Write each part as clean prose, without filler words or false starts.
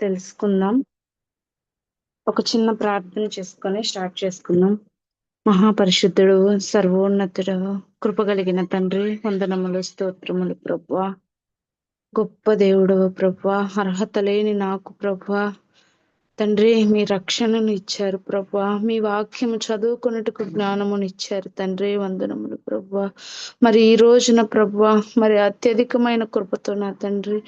తెలుసుకుందాం. ఒక చిన్న ప్రార్థన చేసుకొని స్టార్ట్ చేసుకుందాం. మహాపరిశుద్ధుడు, సర్వోన్నతుడు, కృపగలిగిన తండ్రి, వందనములు, స్తోత్రములు ప్రభువా. గొప్ప దేవుడవు ప్రభువా, అర్హత లేని నాకు ప్రభువా తండ్రి, మీ రక్షణను ఇచ్చారు ప్రభువా. మీ వాక్యము చదువుకున్నట్టుకు జ్ఞానమును ఇచ్చారు తండ్రి, వందనములు ప్రభువా. మరి ఈ రోజున ప్రభువా, మరి అత్యధికమైన కృపతో నా తండ్రి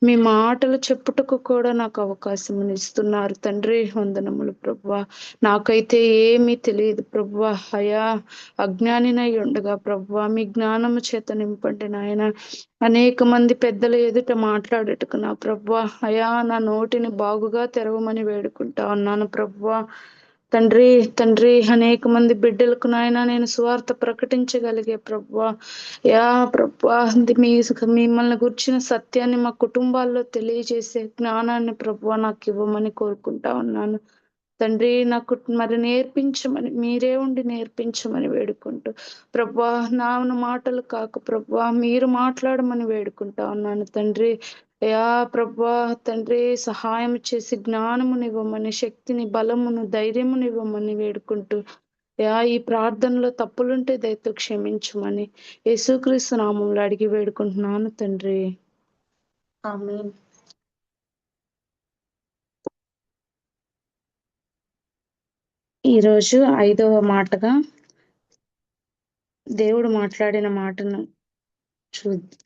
మీ మాటలు చెప్పుటకు కూడా నాకు అవకాశం ఇస్తున్నారు తండ్రి, వందనములు ప్రభువా. నాకైతే ఏమీ తెలియదు ప్రభువా. అయా అజ్ఞానినై ఉండగా ప్రభువా, మీ జ్ఞానము చేత నింపండి నాయన. అనేక మంది పెద్దల ఎదుట మాట్లాడేటకు నా ప్రభువా, అయా నా నోటిని బాగుగా తెరవమని వేడుకుంటా ఉన్నాను ప్రభువా. తండ్రి తండ్రి, అనేక మంది బిడ్డలకు నాయన నేను సువార్త ప్రకటించగలిగే ప్రభువా. యా ప్రభువా, మిమ్మల్ని గుర్చిన సత్యాన్ని మా కుటుంబాల్లో తెలియజేసే జ్ఞానాన్ని ప్రభువా నాకు ఇవ్వమని కోరుకుంటా ఉన్నాను తండ్రి. నాకు మరి నేర్పించమని, మీరే ఉండి నేర్పించమని వేడుకుంటూ ప్రభువా, నా మాటలు కాక ప్రభువా మీరు మాట్లాడమని వేడుకుంటా ఉన్నాను తండ్రి. అయా ప్రభువా తండ్రి, సహాయం చేసి జ్ఞానమునివ్వమని, శక్తిని, బలమును, ధైర్యమునివ్వమని వేడుకుంటూ ఈ ప్రార్థనలో తప్పులుంటే దయతో క్షమించమని యేసుక్రీస్తు నామములో అడిగి వేడుకుంటున్నాను తండ్రి, ఆమేన్. ఈరోజు 5వ మాటగా దేవుడు మాట్లాడిన మాటను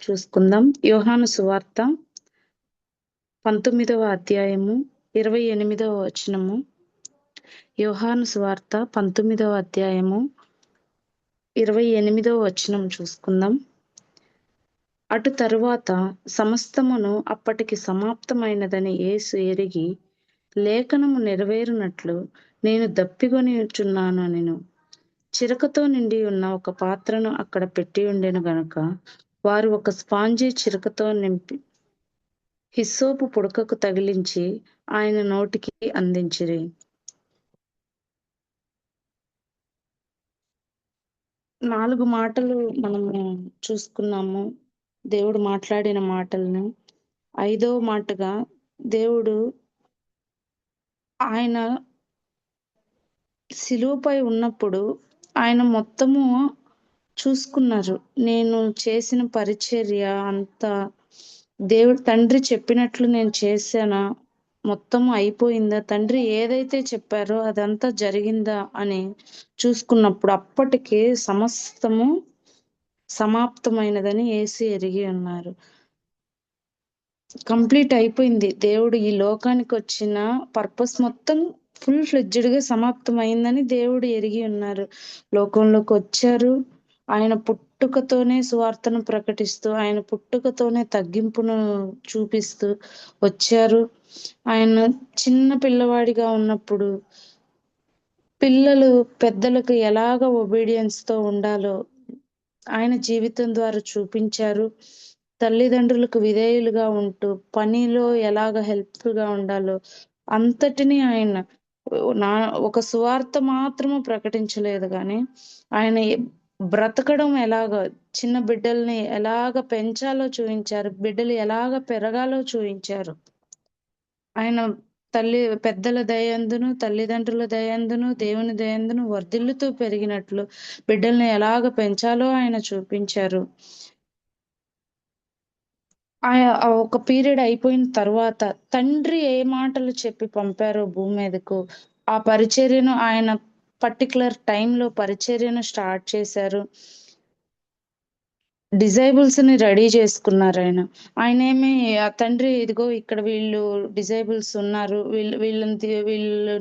చూసుకుందాం. యోహాను సువార్త 19వ అధ్యాయము 28వ వచనము. యోహాను సువార్త 19వ అధ్యాయము 28వ వచనం చూసుకుందాం. అటు తరువాత సమస్తమును అప్పటికి సమాప్తమైనదని యేసు ఎరిగి, లేఖనము నెరవేరునట్లు నేను దప్పిగొనిచున్నాను అనెను. చిరకతో నిండి ఉన్న ఒక పాత్రను అక్కడ పెట్టి ఉండెను గనుక వారు ఒక స్పాంజి చిరకతో నింపి హిస్సోపు పుడకకు తగిలించి ఆయన నోటికి అందించిరి. నాలుగు మాటలు మనము చూసుకున్నాము, దేవుడు మాట్లాడిన మాటలను. 5వ మాటగా దేవుడు ఆయన సిలువపై ఉన్నప్పుడు ఆయన మొత్తము చూసుకున్నారు. నేను చేసిన పరిచర్య అంతా దేవుడు తండ్రి చెప్పినట్లు నేను చేశానా, మొత్తము అయిపోయిందా, తండ్రి ఏదైతే చెప్పారో అదంతా జరిగిందా అని చూసుకున్నప్పుడు అప్పటికే సమస్తము సమాప్తమైనదని యేసు ఎరిగి ఉన్నారు. కంప్లీట్ అయిపోయింది. దేవుడు ఈ లోకానికి వచ్చిన పర్పస్ మొత్తం ఫుల్ ఫ్లెడ్జ్డ్ గా సమాప్తమైందని దేవుడు ఎరిగి ఉన్నారు. లోకంలోకి వచ్చారు, ఆయన పుట్టుకతోనే సువార్తను ప్రకటిస్తూ, ఆయన పుట్టుకతోనే తగ్గింపును చూపిస్తూ వచ్చారు. ఆయన చిన్న పిల్లవాడిగా ఉన్నప్పుడు పిల్లలు పెద్దలకు ఎలాగ ఒబీడియన్స్ తో ఉండాలో ఆయన జీవితం ద్వారా చూపించారు. తల్లిదండ్రులకు విధేయులుగా ఉంటూ పనిలో ఎలాగ హెల్ప్ఫుల్ గా ఉండాలో అంతటినీ ఆయన ఒక సువార్త మాత్రము ప్రకటించలేదు, కానీ ఆయన బ్రతకడం ఎలాగ, చిన్న బిడ్డల్ని ఎలాగ పెంచాలో చూపించారు, బిడ్డలు ఎలాగ పెరగాలో చూపించారు. ఆయన పెద్దల దయందును, తల్లిదండ్రుల దయందును, దేవుని దయందును వర్ధిల్లుతూ పెరిగినట్లు బిడ్డల్ని ఎలాగ పెంచాలో ఆయన చూపించారు. ఒక పీరియడ్ అయిపోయిన తర్వాత తండ్రి ఏ మాటలు చెప్పి పంపారో భూమి మీదకు, ఆ పరిచర్యను ఆయన పర్టికులర్ టైంలో పరిచర్యను స్టార్ట్ చేశారు. డిజైబుల్స్ ని రెడీ చేసుకున్నారు. ఆయన ఏమి తండ్రి ఇదిగో ఇక్కడ వీళ్ళు డిజైబుల్స్ ఉన్నారు, వీళ్ళు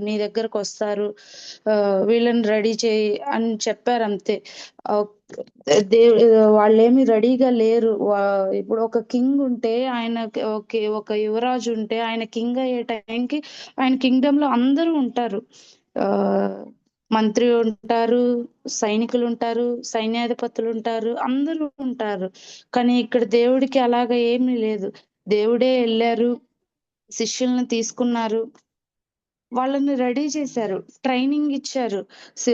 నీ దగ్గరకు వస్తారు, వీళ్ళని రెడీ చేయి అని చెప్పారు అంతే. వాళ్ళేమి రెడీగా లేరు. ఇప్పుడు ఒక కింగ్ ఉంటే, ఆయన ఒక యువరాజు ఉంటే, ఆయన కింగ్ అయ్యే టైంకి ఆయన కింగ్డమ్ లో అందరూ ఉంటారు. మంత్రి ఉంటారు, సైనికులు ఉంటారు, సైన్యాధిపతులు ఉంటారు, అందరూ ఉంటారు. కానీ ఇక్కడ దేవుడికి అలాగా ఏమీ లేదు. దేవుడే వెళ్ళారు, శిష్యుల్ని తీసుకున్నారు, వాళ్ళని రెడీ చేశారు. ట్రైనింగ్ ఇచ్చారు. స్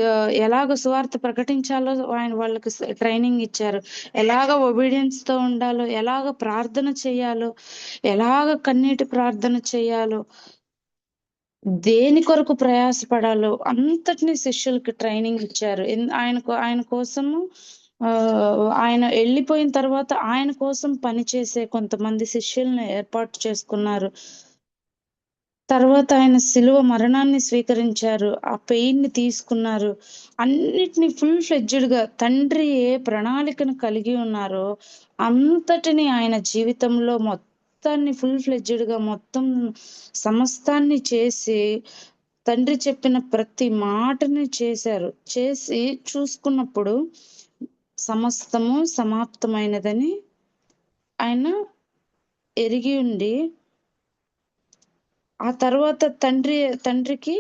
ఎలాగ సువార్త ప్రకటించాలో వాళ్ళకి ట్రైనింగ్ ఇచ్చారు. ఎలాగ ఒబీడియన్స్‌తో ఉండాలో, ఎలాగ ప్రార్థన చేయాలో, ఎలాగ కన్నీటి ప్రార్థన చేయాలో, దేని కొరకు ప్రయాసపడాలో అంతటిని శిష్యులకి ట్రైనింగ్ ఇచ్చారు. ఆయన కోసము ఆయన ఎళ్ళిపోయిన తర్వాత ఆయన కోసం పనిచేసే కొంతమంది శిష్యుల్ని ఏర్పాటు చేసుకున్నారు. తర్వాత ఆయన శిలువ మరణాన్ని స్వీకరించారు. ఆ పెయిన్‌ని తీసుకున్నారు. అన్నిటిని ఫుల్ ఫ్లెడ్జెడ్‌గా తండ్రి ఏ ప్రణాళికను కలిగి ఉన్నారో, అంతటిని ఆయన జీవితంలో మొత్తాన్ని ఫుల్ ఫ్లెడ్జెడ్‌గా మొత్తం సమస్తాన్ని చేసి, తండ్రి చెప్పిన ప్రతి మాటని చేశారు. చేసి చూసుకున్నప్పుడు సమస్తము సమాప్తమైనదని ఆయన ఎరిగి ఉండి ఆ తర్వాత తండ్రికి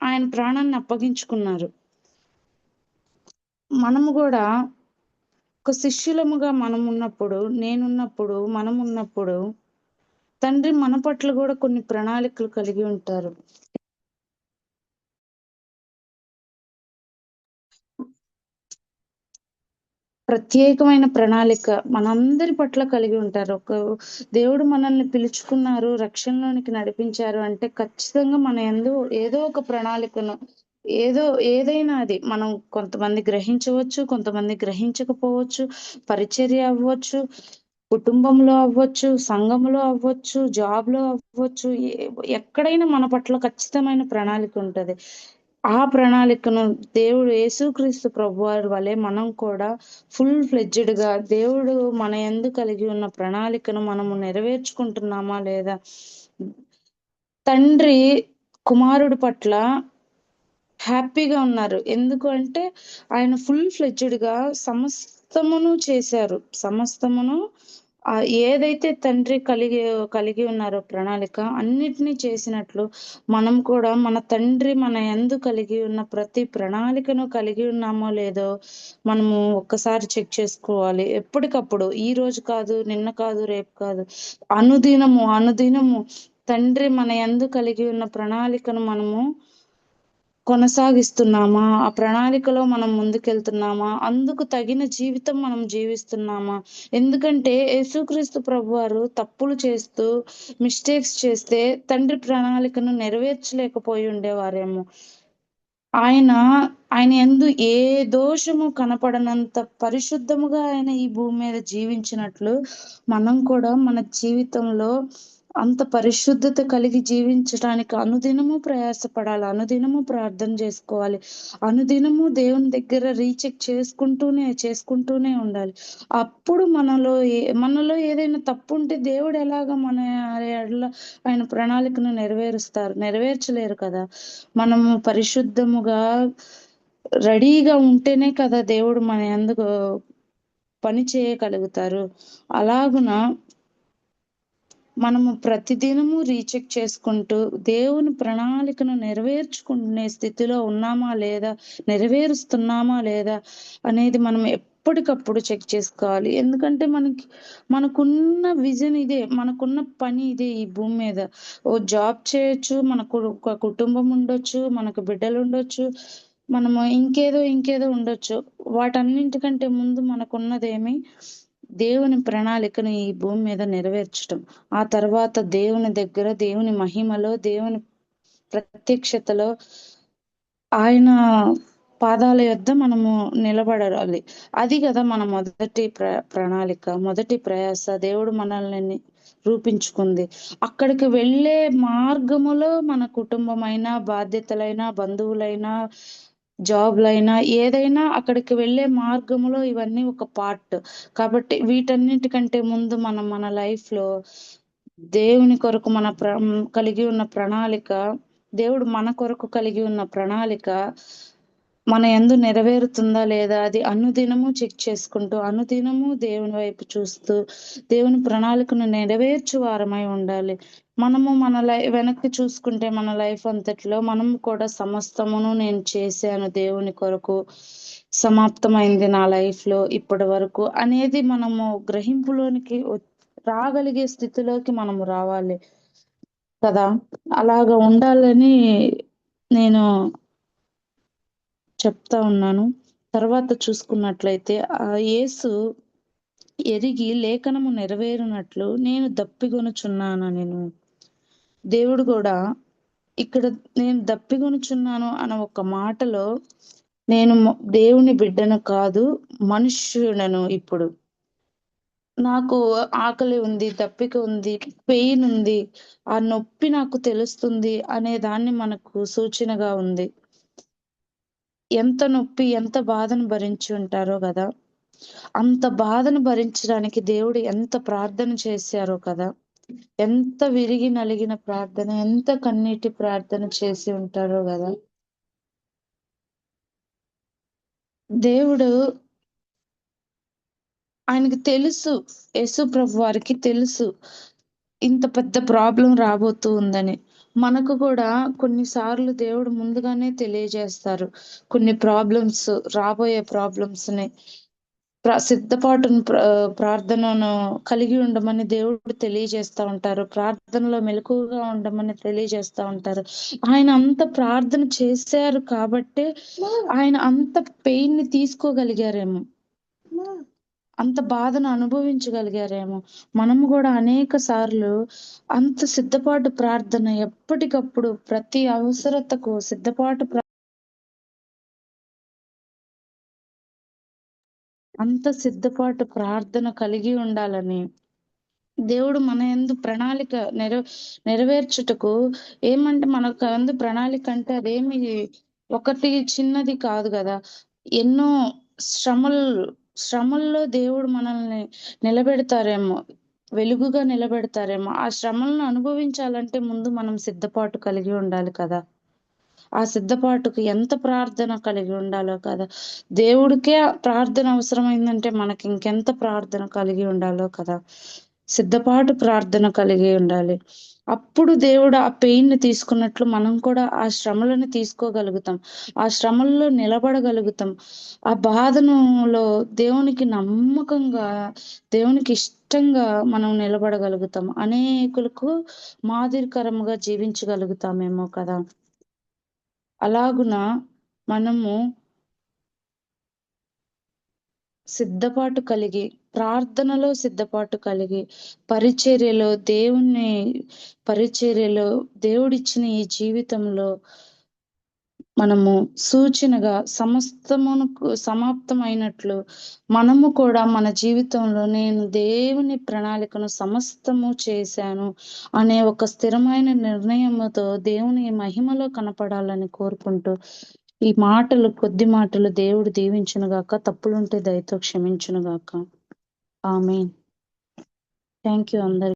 ఆయన ప్రాణాన్ని అప్పగించుకున్నారు. మనము గూడా ఒక శిష్యులముగా మనమున్నప్పుడు తండ్రి మన పట్ల గూడా కొన్ని ప్రణాళికలు కలిగి ఉంటారు. ప్రత్యేకమైన ప్రణాళిక మనందరి పట్ల కలిగి ఉంటారు. దేవుడు మనల్ని పిలుచుకున్నారు, రక్షణలోనికి నడిపించారు అంటే ఖచ్చితంగా మన యందు ఏదో ఒక ప్రణాళికను ఏదైనా అది మనం కొంతమంది గ్రహించవచ్చు, కొంతమంది గ్రహించకపోవచ్చు. పరిచర్య అవ్వచ్చు, కుటుంబంలో అవ్వచ్చు, సంఘంలో అవ్వచ్చు, జాబ్‌లో అవ్వచ్చు. ఎక్కడైనా మన పట్ల ఖచ్చితమైన ప్రణాళిక ఉంటది. ఆ ప్రణాళికను దేవుడు యేసుక్రీస్తు ప్రభువారి వలె మనం కూడా ఫుల్ ఫ్లెడ్జెడ్‌గా దేవుడు మన యందు కలిగి ఉన్న ప్రణాళికను మనము నెరవేర్చుకుంటున్నామా లేదా? తండ్రి కుమారుడి పట్ల హ్యాపీగా ఉన్నారు. ఎందుకు అంటే ఆయన ఫుల్ ఫ్లెడ్జెడ్‌గా సమస్తమును చేశారు. సమస్తమును ఏదైతే తండ్రి కలిగి ఉన్నారో ప్రణాళిక అన్నిటిని చేసినట్లు మనం కూడా మన తండ్రి మన యందు కలిగి ఉన్న ప్రతి ప్రణాళికను కలిగి ఉన్నామో లేదో మనము ఒక్కసారి చెక్ చేసుకోవాలి. ఎప్పటికప్పుడు ఈరోజు కాదు, నిన్న కాదు, రేపు కాదు. అనుదినము తండ్రి మన యందు కలిగి ఉన్న ప్రణాళికను మనము కొనసాగిస్తున్నామా? ఆ ప్రణాళికలో మనం ముందుకెళ్తున్నామా? అందుకు తగిన జీవితం మనం జీవిస్తున్నామా? ఎందుకంటే యేసుక్రీస్తు ప్రభువారు తప్పులు చేస్తూ, మిస్టేక్స్ చేస్తే తండ్రి ప్రణాళికను నెరవేర్చలేకపోయి ఉండేవారేమో. ఆయన ఆయన యందు ఏ దోషము కనపడనంత పరిశుద్ధముగా ఆయన ఈ భూమి మీద జీవించినట్లు, మనం కూడా మన జీవితంలో అంత పరిశుద్ధత కలిగి జీవించటానికి అనుదినము ప్రయాసపడాలి. అనుదినము ప్రార్థన జేసుకోవాలి. అనుదినము దేవుని దగ్గర రీచెక్ చేసుకుంటూనే ఉండాలి. అప్పుడు మనలో ఏదైనా తప్పుంటే దేవుడు ఎలాగా మన ఎడల ఆయన ప్రణాళికను నెరవేర్చలేరు కదా! మనము పరిశుద్ధముగా రెడీగా ఉంటేనే కదా దేవుడు మన యందు పని చేయగలుగుతారు. అలాగున మనము ప్రతిదినము రీచెక్ చేసుకుంటూ, దేవుని ప్రణాళికను నెరవేర్చుకునే స్థితిలో ఉన్నామా లేదా? నెరవేరుస్తున్నామా లేదా? అనేది మనం ఎప్పటికప్పుడు చెక్ చేసుకోవాలి. ఎందుకంటే మనకున్న విజన్ ఇదే. మనకున్న పని ఇదే ఈ భూమి మీద. జాబ్ చేయొచ్చు, మనకు ఒక కుటుంబం ఉండొచ్చు, మనకు బిడ్డలుండొచ్చు, మనము ఇంకేదో ఉండొచ్చు. వాటన్నింటికంటే ముందు మనకున్నదేమి? దేవుని ప్రణాళికను ఈ భూమి మీద నెరవేర్చటం. ఆ తర్వాత దేవుని దగ్గర, దేవుని మహిమలో, దేవుని ప్రత్యక్షతలో ఆయన పాదాల యొద్ద మనము నిలబడాలి. అది గదా మన మొదటి ప్రణాళిక, మొదటి ప్రయాస. దేవుడు మనల్ని రూపించుకుంది. అక్కడికి వెళ్ళే మార్గములో మన కుటుంబమైనా, బాధ్యతలైనా, బంధువులైనా, జాబ్‌లైనా ఏదైనా అక్కడికి వెళ్ళే మార్గములో ఇవన్నీ ఒక పార్ట్. కాబట్టి వీటన్నిటికంటే ముందు మనం మన లైఫ్‌లో దేవుని కొరకు కలిగి ఉన్న ప్రణాళిక, దేవుడు మన కొరకు కలిగి ఉన్న ప్రణాళిక మన యందు నెరవేరుతుందా లేదా? అది అనుదినము చెక్ చేసుకుంటూ, అనుదినము దేవుని వైపు చూస్తూ, దేవుని ప్రణాళికను నెరవేర్చు వారమై ఉండాలి. మనము మన వెనక్కి చూసుకుంటే మన లైఫ్ అంతట్లో మనం కూడా సమస్తమును నేను చేశాను దేవుని కొరకు. సమాప్తమైంది నా లైఫ్‌లో ఇప్పటి వరకు అనేది మనము గ్రహింపులోనికి రాగలిగే స్థితిలోకి మనము రావాలి. కదా! అలాగా ఉండాలని నేను చెప్తా ఉన్నాను. తర్వాత చూసుకున్నట్లయితే యేసు ఎరిగి లేఖనము నెరవేరునట్లు నేను దప్పిగొనుచున్నాననెను. దేవుడు గూడా ఇక్కడ నేను దప్పిగొనుచున్నాను అన్న ఒక మాటలో నేను దేవుని బిడ్డను కాదు, మనుష్యుడను ఇప్పుడు. నాకు ఆకలి ఉంది, దప్పిక ఉంది, పెయిన్ ఉంది, ఆ నొప్పి నాకు తెలుస్తుంది అనే దాన్ని మనకు సూచనగా ఉంది. ఎంత నొప్పి, ఎంత బాధను భరించి ఉంటారో గదా! అంత బాధను భరించడానికి దేవుడు ఎంత ప్రార్థన చేశారో కదా! ఎంత విరిగి నలిగిన ప్రార్థన, ఎంత కన్నీటి ప్రార్థన చేసి ఉంటారో గదా! దేవుడు ఆయనకి తెలుసు. యేసు ప్రభువారికి తెలుసు. ఇంత పెద్ద ప్రాబ్లమ్ రాబోతూ ఉందని. మనకు కూడా కొన్ని సార్లు దేవుడు ముందుగానే తెలియజేస్తారు. కొన్ని ప్రాబ్లమ్స్ రాబోయే ప్రాబ్లమ్స్‌ని. ప్రార్థనను కలిగి ఉండమని దేవుడు తెలియజేస్తా ఉంటారు. ప్రార్థనలో మెలకువగా ఉండమని తెలియజేస్తా ఉంటారు. ఆయన అంత ప్రార్థన చేశారు కాబట్టే ఆయన అంత పెయిన్‌ని తీసుకోగలిగారేమో! అంత బాధను అనుభవించగలిగారేమో! మనము గూడా అనేక సార్లు అంత సిద్ధపాటు ప్రార్థన ఎప్పటికప్పుడు ప్రతి అవసరతకు అంత సిద్ధపాటు ప్రార్థన కలిగి ఉండాలని దేవుడు మన యందు ప్రణాళిక నెరవేర్చుటకు ఏమంటే మనకు యందు ప్రణాళిక అంటే అదేమి ఒకటి చిన్నది కాదు గదా! ఎన్నో శ్రమల్ శ్రమల్లో దేవుడు మనల్ని నిలబెడతారేమో! వెలుగుగా నిలబెడతారేమో! ఆ శ్రమలను అనుభవించాలంటే ముందు మనం సిద్ధపాటు కలిగి ఉండాలి కదా! ఆ సిద్ధపాటుకు ఎంత ప్రార్థన కలిగి ఉండాలో కదా! దేవుడికే ప్రార్థన అవసరమైందంటే మనకింకెంత ప్రార్థన కలిగి ఉండాలో కదా! సిద్ధపాటు ప్రార్థన కలిగి ఉండాలి. అప్పుడు దేవుడు ఆ పెయిన్‌ని తీసుకున్నట్లు మనం కూడా ఆ శ్రమలను తీసుకోగలుగుతాం. ఆ శ్రమల్లో నిలబడగలుగుతాం. ఆ బాధలో దేవునికి నమ్మకంగా, దేవునికి ఇష్టంగా మనం నిలబడగలుగుతాం. అనేకులకు మాదిరికరంగా జీవించగలుగుతామేమో కదా! అలాగున మనము సిద్ధపాటు కలిగి, ప్రార్థనలో సిద్ధపాటు కలిగి, పరిచర్యలో దేవుని పరిచర్యలో దేవుడిచ్చిన ఈ జీవితంలో మనము సూచనగా సమస్తమునకు సమాప్తమైనట్లు మనము కూడా మన జీవితంలో నేను దేవుని ప్రణాళికను సమస్తము చేశాను అనే ఒక స్థిరమైన నిర్ణయముతో దేవుని మహిమలో కనపడాలని కోరుకుంటూ ఈ మాటలు కొద్ది మాటలు దేవుడు దీవించునుగాక. తప్పులుంటే దయతో క్షమించునుగాక. ఆమేన్. థాంక్ యూ అందరికి.